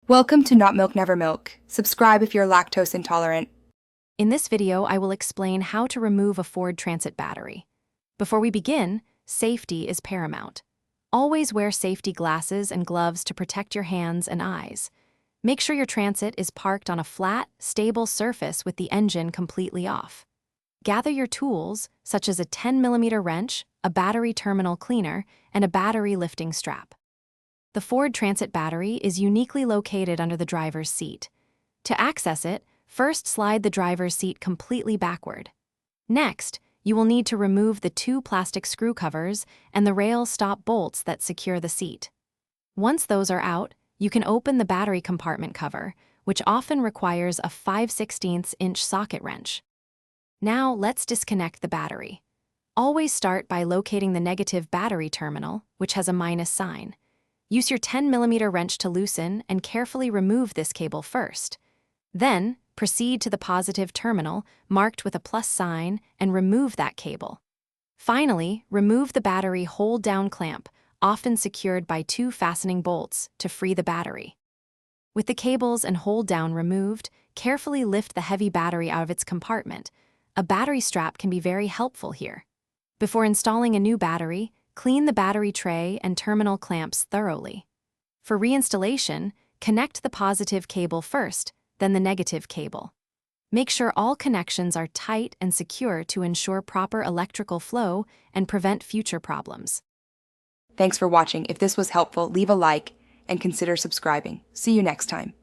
Welcome to Not Milk Never Milk. Subscribe if you're lactose intolerant. In this video, I will explain how to remove a Ford Transit battery. Before we begin, safety is paramount. Always wear safety glasses and gloves to protect your hands and eyes. Make sure your Transit is parked on a flat, stable surface with the engine completely off. Gather your tools, such as a 10mm wrench, a battery terminal cleaner, and a battery lifting strap. The Ford Transit battery is uniquely located under the driver's seat. To access it, first slide the driver's seat completely backward. Next, you will need to remove the two plastic screw covers and the rail stop bolts that secure the seat. Once those are out, you can open the battery compartment cover, which often requires a 5/16" socket wrench. Now let's disconnect the battery. Always start by locating the negative battery terminal, which has a minus sign. Use your 10mm wrench to loosen and carefully remove this cable first. Then, proceed to the positive terminal, marked with a plus sign, and remove that cable. Finally, remove the battery hold-down clamp, often secured by two fastening bolts, to free the battery. With the cables and hold-down removed, carefully lift the heavy battery out of its compartment. A battery strap can be very helpful here. Before installing a new battery, clean the battery tray and terminal clamps thoroughly. For reinstallation, connect the positive cable first, then the negative cable. Make sure all connections are tight and secure to ensure proper electrical flow and prevent future problems. Thanks for watching. If this was helpful, leave a like and consider subscribing. See you next time.